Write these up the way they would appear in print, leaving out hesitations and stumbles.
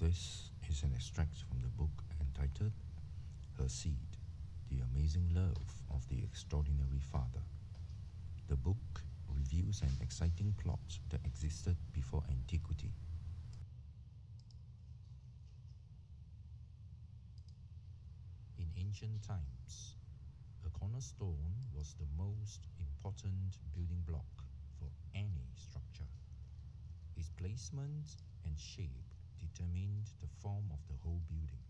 This is an extract from the book entitled Her Seed, The Amazing Love of the Extraordinary Father. The book reveals an exciting plot that existed before antiquity. In ancient times, a cornerstone was the most important building block for any structure. Its placement and shape determined the form of the whole building.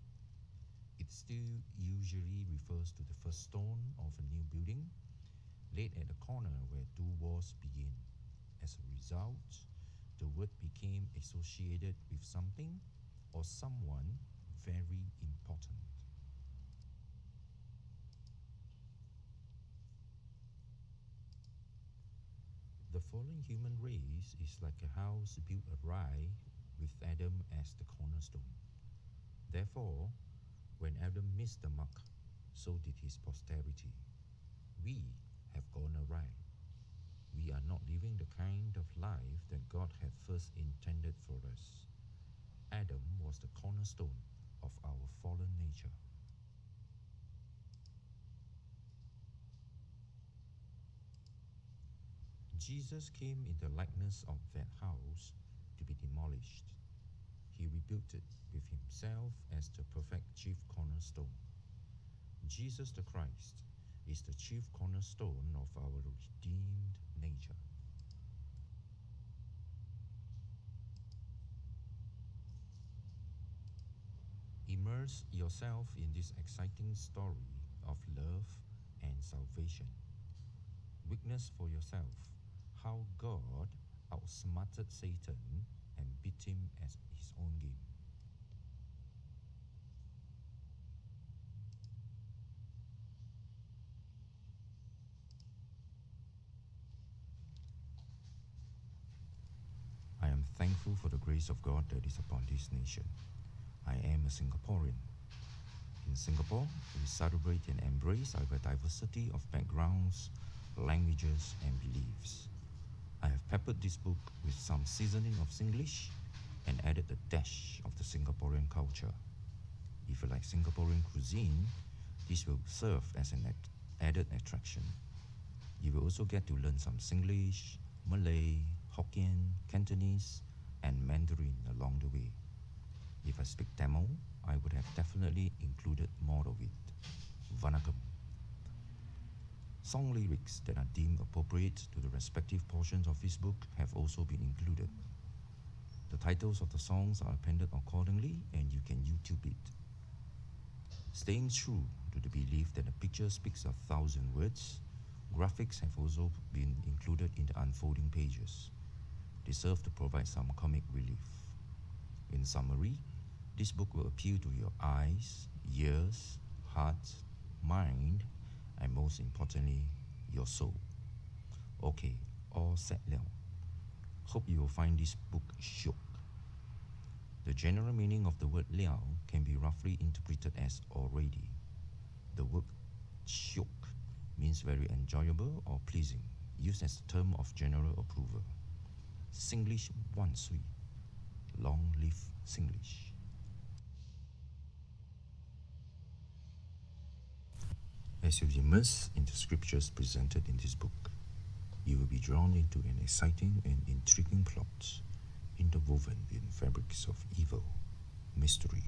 It still usually refers to the first stone of a new building, laid at the corner where two walls begin. As a result, the word became associated with something or someone very important. The fallen human race is like a house built awry with Adam as the cornerstone. Therefore, when Adam missed the mark, so did his posterity. We have gone awry. We are not living the kind of life that God had first intended for us. Adam was the cornerstone of our fallen nature. Jesus came in the likeness of that house to be demolished. He rebuilt it with himself as the perfect chief cornerstone. Jesus the Christ is the chief cornerstone of our redeemed nature. Immerse yourself in this exciting story of love and salvation. Witness for yourself how God outsmarted Satan and beat him at his own game. I am thankful for the grace of God that is upon this nation. I am a Singaporean. In Singapore, we celebrate and embrace our diversity of backgrounds, languages, and beliefs. I have peppered this book with some seasoning of Singlish and added a dash of the Singaporean culture. If you like Singaporean cuisine, this will serve as an added attraction. You will also get to learn some Singlish, Malay, Hokkien, Cantonese, and Mandarin along the way. If I speak Tamil, I would have definitely included more of it. Vanakkam. Song lyrics that are deemed appropriate to the respective portions of this book have also been included. The titles of the songs are appended accordingly, and you can YouTube it. Staying true to the belief that a picture speaks 1,000 words, graphics have also been included in the unfolding pages. They serve to provide some comic relief. In summary, this book will appeal to your eyes, ears, heart, mind, and most importantly, your soul. Okay, all set liao. Hope you will find this book shiok. The general meaning of the word liao can be roughly interpreted as already. The word shiok means very enjoyable or pleasing, used as a term of general approval. Singlish wan sui. Long live Singlish. As you immerse in the scriptures presented in this book, you will be drawn into an exciting and intriguing plot, interwoven in fabrics of evil, mystery,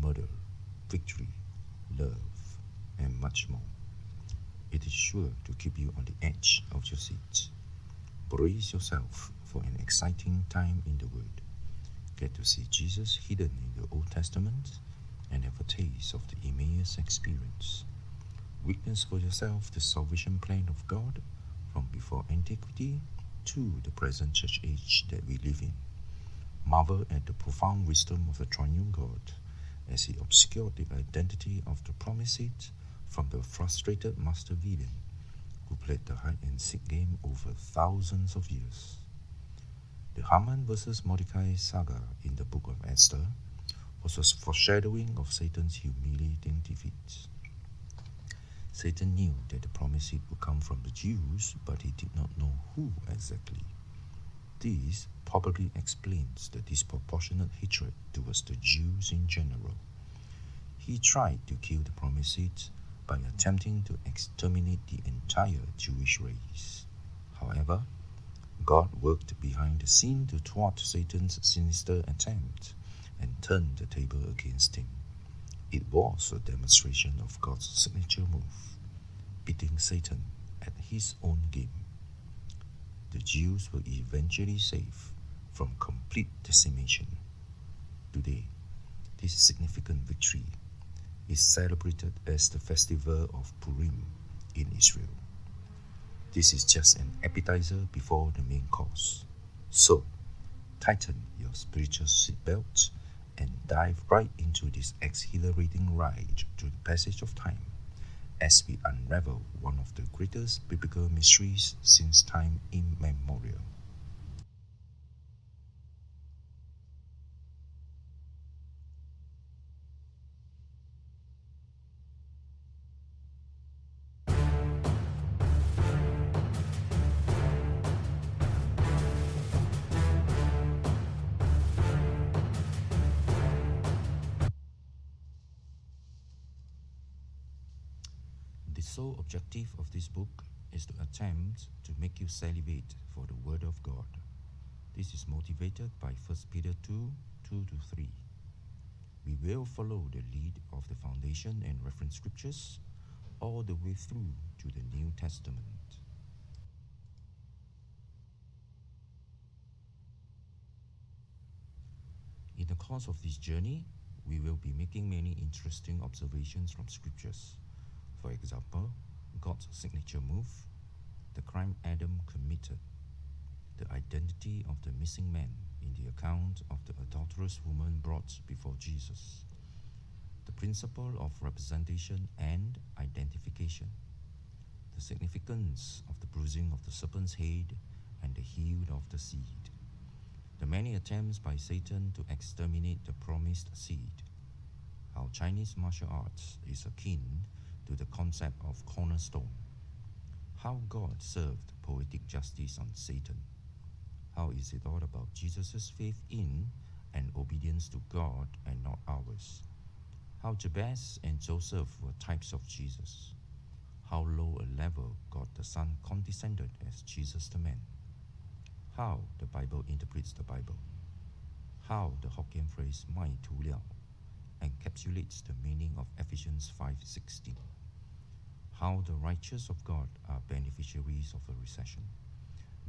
murder, victory, love, and much more. It is sure to keep you on the edge of your seat. Brace yourself for an exciting time in the Word. Get to see Jesus hidden in the Old Testament and have a taste of the Emmaus experience. Witness for yourself the salvation plan of God from before antiquity to the present church age that we live in. Marvel at the profound wisdom of the triune God as he obscured the identity of the promised seed from the frustrated master villain who played the hide and seek game over thousands of years. The Haman versus Mordecai saga in the Book of Esther was a foreshadowing of Satan's humiliating defeat. Satan knew that the promised seed would come from the Jews, but he did not know who exactly. This probably explains the disproportionate hatred towards the Jews in general. He tried to kill the promised seed by attempting to exterminate the entire Jewish race. However, God worked behind the scene to thwart Satan's sinister attempt and turn the table against him. It was a demonstration of God's signature move, beating Satan at his own game. The Jews were eventually saved from complete decimation. Today, this significant victory is celebrated as the festival of Purim in Israel. This is just an appetizer before the main course. So, tighten your spiritual seatbelt and dive right into this exhilarating ride through the passage of time as we unravel one of the greatest biblical mysteries since time immemorial. The sole objective of this book is to attempt to make you salivate for the Word of God. This is motivated by 1 Peter 2:2-3. We will follow the lead of the foundation and reference scriptures all the way through to the New Testament. In the course of this journey, we will be making many interesting observations from scriptures. For example, God's signature move, the crime Adam committed, the identity of the missing man in the account of the adulterous woman brought before Jesus, the principle of representation and identification, the significance of the bruising of the serpent's head and the heel of the seed, the many attempts by Satan to exterminate the promised seed, how Chinese martial arts is akin to the concept of cornerstone, how God served poetic justice on Satan, how is it all about Jesus' faith in and obedience to God and not ours, how Jabez and Joseph were types of Jesus, how low a level God the Son condescended as Jesus the man, how the Bible interprets the Bible, how the Hokkien phrase Mai Tu, liao encapsulates the meaning of Ephesians 5:16, how the righteous of God are beneficiaries of a recession.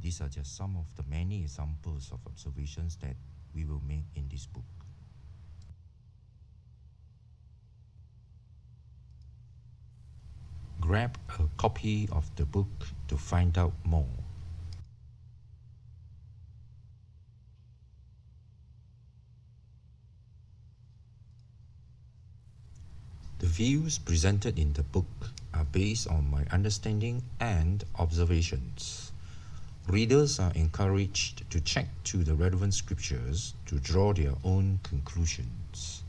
These are just some of the many examples of observations that we will make in this book. Grab a copy of the book to find out more. The views presented in the book are based on my understanding and observations. Readers are encouraged to check to the relevant scriptures to draw their own conclusions.